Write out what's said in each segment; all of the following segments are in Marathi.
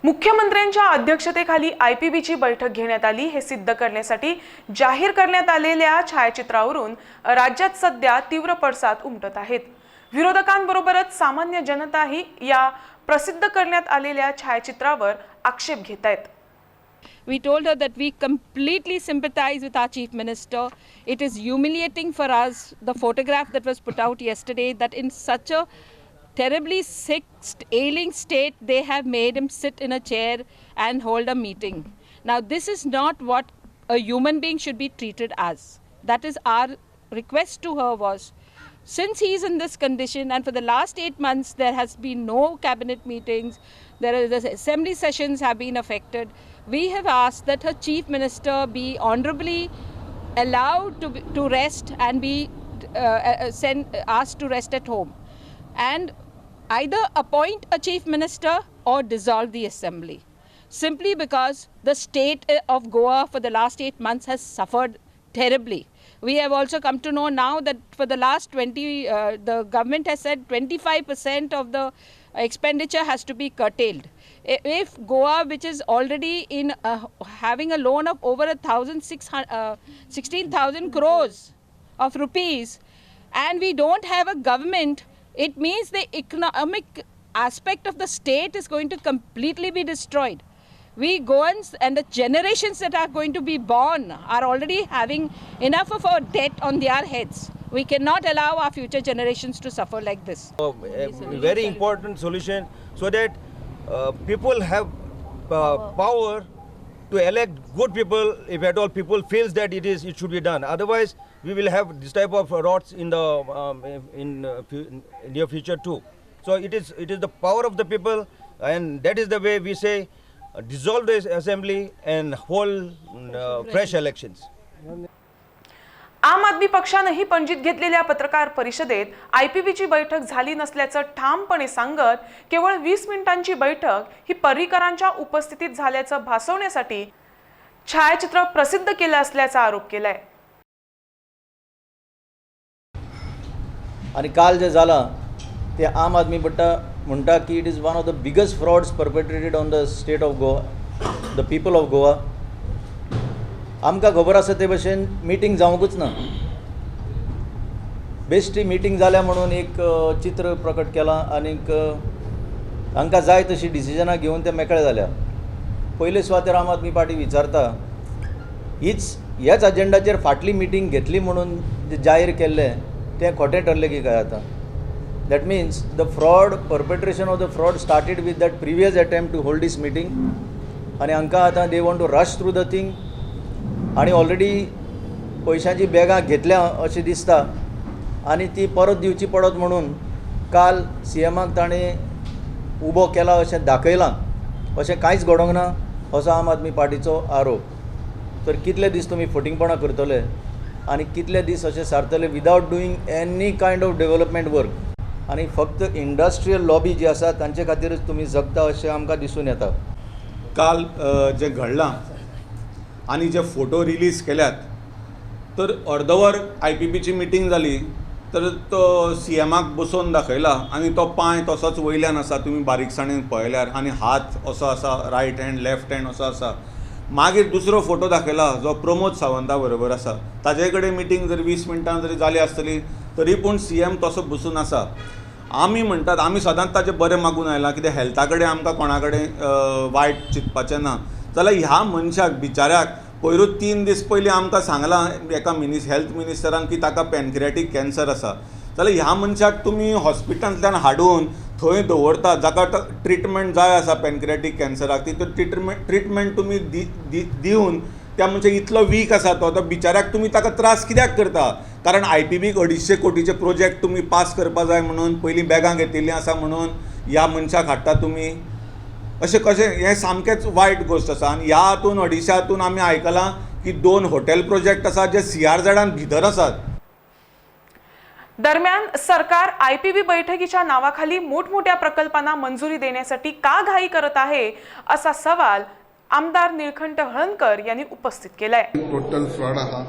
मुख्यमंत्र्यांच्या अध्यक्षतेखाली आयपीबीची बैठक घेण्यात आली। हे सिद्ध करण्यासाठी जाहीर करण्यात आलेल्या छायाचित्रावरून राज्यात सध्या तीव्र पडसाद उमटत आहेत। विरोधकांबरोबरच सामान्य जनताही या प्रसिद्ध करण्यात आलेल्या छायाचित्रावर आक्षेप घेत आहेत। We told her that we completely sympathize with our Chief Minister. It is humiliating for us, the photograph that was put out yesterday, that in such a terribly sick, ailing state, they have made him sit in a chair and hold a meeting. Now, this is not what a human being should be treated as. That is our request to her was, since he is in this condition and for the last 8 months there has been no cabinet meetings, the assembly sessions have been affected, we have asked that her chief minister be honorably allowed to rest and be asked to rest at home, and either appoint a chief minister or dissolve the assembly, simply because the state of Goa for the last 8 months has suffered terribly. We have also come to know now that for the last the government has said 25% of the expenditure has to be curtailed. If Goa, which is already in having a loan of over 16,000 crores of rupees, and we don't have a government, it means the economic aspect of the state is going to completely be destroyed. We Goans and the generations that are going to be born are already having enough of our debt on their heads. We cannot allow our future generations to suffer like this. A very important solution so that people have power to elect good people if at all people feels that it should be done. Otherwise, we will have this type of rots in the near future too. So it is the power of the people, and that is the way we say dissolve the assembly and hold fresh elections. आम आदमी पक्षानेही पणजीत घेतलेल्या पत्रकार परिषदेत आयपीबीची बैठक झाली नसल्याचं ठामपणे सांगत केवळ 20 मिनिटांची बैठक ही पर्रीकरांच्या उपस्थितीत झाल्याचं भासवण्यासाठी छायाचित्र प्रसिद्ध केलं असल्याचा आरोप केलाय। आणि काल जे झालं ते आम आदमी म्हणटा की it is one of the biggest frauds perpetrated on the state of Goa, the people of Goa. आमकां खबर आसा ते भशेन मिटींग जावंकूच ना। बेश्टी मिटींग जाल्या म्हणून एक चित्र प्रकट केलां आनीक हांकां जाय तशी डिसिजनां घेवन ते मेकळे जाल्या। पयले सुवातेर आम आदमी पार्टी विचारता ह्याच अजेंडाचेर फाटली मिटींग घेतली म्हणून जे जाहीर केल्लें तें खोटें ठरलें की काय आतां? That means the perpetration of the fraud started with that previous attempt to hold this meeting, and हांकां आतां they want to rush through the thing, आणि ऑलरेडी पयशांची बॅगां घेतल्या अशें दिसता आनी ती परत दिवची पडत म्हणून काल सीएमाक ताणें उबो केला अशें दाखयलां, अशें कांयच घडोंक ना असो आम आदमी पार्टीचो आरोप। तर कितले दीस तुमी फटिंगपणां करतले आनी कितले दीस अशें सारतले without doing any kind of development work, आणि फक्त इंडस्ट्रियल लॉबी जी आसा तांचे खातीरच तुमी जगता अशें आमकां दिसून येता। काल जे घडलां आनी जे फोटो रिलीज केल्यात, तर अर्दवर आयपीबीची मिटींग जाली तर तो सीएमाक बसोवन दाखयला आनी तो पांय तसोच वयल्यान आसा, तुमी बारीकसाणेन पळयल्यार, आनी हात असो आसा, रायट हँड लेफ्ट हँड असो आसा। मागीर दुसरो फोटो दाखयला जो प्रमोद सावंता बरोबर आसा, ताजे कडेन मिटींग जर 20 मिनटां जरी जाली आसतली तरी पूण सीएम तसो बसून आसा। आमी म्हणटात, आमी सदांच ताजे बरें मागून आयला, कित्याक हेल्था कडेन आमकां कोणा कडेन वायट चिंतपाचें ना। जाल्यार ह्या मनशाक बिचाऱ्याक पयरूच 3 दीस पयलीं आमकां सांगलां एका हेल्थ मिनिस्टरान की ताका पॅनक्रियाटीक कॅन्सर आसा। जाल्यार ह्या मनशाक तुमी हॉस्पिटलांतल्यान हाडून थंय दवरता, जाका ट्रिटमेंट जाय आसा पॅनक्रियाटीक कॅन्सराक, ती ट्रिटमेंट तुमी दिवन त्या मनशाक इतलो वीक आसा तो बिचाऱ्याक तुमी ताका त्रास कित्याक करता? कारण आयपीबीक 250 कोटीचे प्रोजेक्ट तुमी पास करपा जाय म्हणून पयलीं बॅगां घेतिल्लीं आसा म्हणून ह्या मनशाक हाडटा तुमी, अशें कशें? हें सामकेंच वायट गोश्ट आसा। आनी ह्या हातून 250 हातून आमी आयकलां की 2 हॉटेल प्रोजेक्ट आसा जे CRZान भितर आसात। दरम्यान सरकार आयपीबी बैठकीच्या नावाखाली मोठमोठ्या प्रकल्पांना मंजुरी देण्यासाठी का घाई करत आहे असा सवाल आमदार निळकंठ हळणकर यांनी उपस्थित केलाय। टोटल फ्रॉड आहा,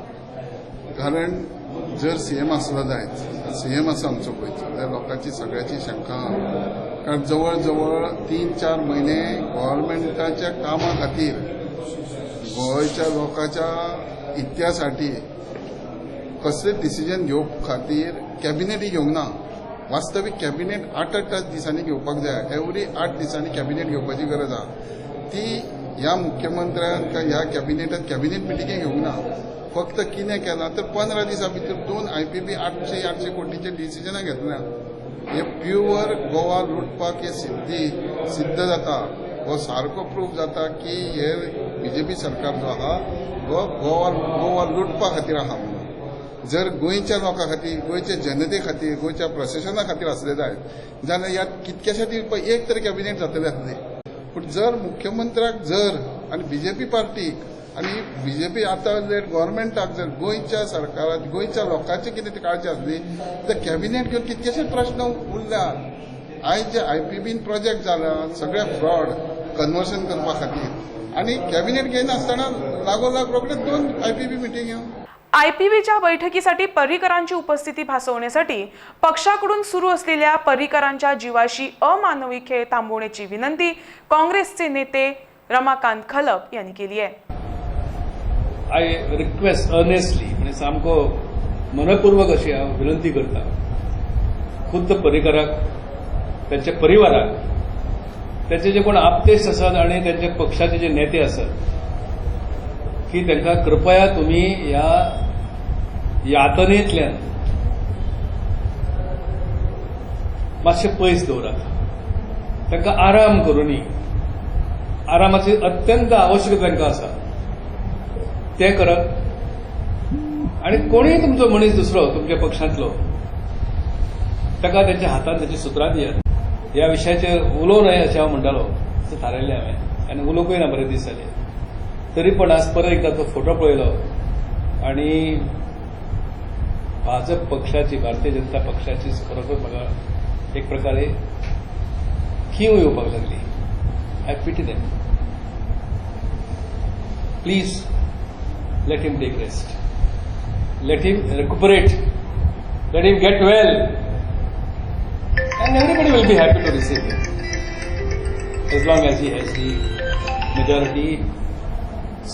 कारण जर सीएम आसलो जायत, सीएम आसा आमचो पळय, जाल्यार लोकांची सगळ्याची शंका कारण जवळ 3-4 महिने गव्हर्नमेंटाच्या कामा खातीर गोंयच्या लोकांच्या हितासाठी कसले डिसिजन घेवप खातीर कॅबिनेटी घेवंक ना. वास्तवीक कॅबिनेट 8 दिसांनी घेवपाक जाय. एवरी 8 दिसांनी कॅबिनेट घेवपाची गरज आहा. ती ह्या मुख्यमंत्र्यान ह्या कॅबिनेटात कॅबिनेट मिटिंगे घेवंक ना. फक्त कितें केलां तर 15 दिसां भितर 2 IPB 800 कोटीचे डिसिजनां घेतल्या. हे प्युअर गोवा लुटपाक हे सिद्ध जाता. हो सारको प्रूफ जाता की हे BJP सरकार जो आहा गोवा लुटपा खातीर आहा म्हणून. जर गोंयच्या लोकां खातीर, गोंयच्या जनते खातीर, गोंयच्या प्रशासना खातीर आसले जायत जाल्यार ह्या कितक्याशा एक तरी कॅबिनेट जातले आसले. पूण जर मुख्यमंत्र्याक आनी BJP पार्टीक आनी BJP आतां जर गव्हर्नमेंटाक जर गोंयच्या सरकाराक गोंयच्या लोकांची कितें काळजी आसली तर कॅबिनेट घेवन कितकेशे प्रश्न उरल्यात. आयज जे IPBन प्रोजेक्ट जाला सगळे फ्रॉड कन्वर्शन करपा खातीर आनी कॅबिनेट घेयनासतना लागोलाग रोखडेच 2 IPB मिटिंग्यो. IPBच्या बैठकीसाठी पर्रीकरांची उपस्थिती भासवण्यासाठी पक्षाकडून सुरू असलेल्या पर्रीकरांच्या जीवाशी अमानवी खेळ थांबवण्याची विनंती काँग्रेसचे नेते रमाकांत खलप यांनी केली आहे. आय रिक्वेस्ट अर्नेस्टली म्हणजे सामको मनपूर्वक अशी हांव विनंती करता खुद्द पर्रीकराक त्यांच्या परिवाराक त्यांचे जे कोण आपतेश आसात आणि त्यांच्या पक्षाचे जे नेते आसात की तांकां कृपया तुम्ही ह्या यातनेंतल्यान मातशें पयस दवरात. तांकां आराम करुनी आरामाची अत्यंत आवश्यकता तांकां आसा तें करप. आनी कोणूय तुमचो मनीस दुसरो तुमच्या पक्षांतलो ताका तांच्या हातांत ताची सुत्रां दियात. ह्या विशयाचेर उलोवं न्हय अशें हांव म्हणटालो अशें थारायलें हांवें आनी उलोवंकूय ना बरें दीस जाले. तरी पण आज परत एकदा तो फोटो पळयलो आणि भाजप पक्षाची भारतीय जनता पक्षाची खरोखर म्हाका एक प्रकारे कीव येवपाक लागली. I pity them. Please let him take rest. Let him recuperate. Let him get well. And everybody will be happy to receive him. As long as he has the majority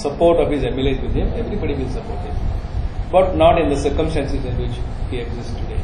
support of his MLAs with him, everybody will support him. But not in the circumstances in which he exists today.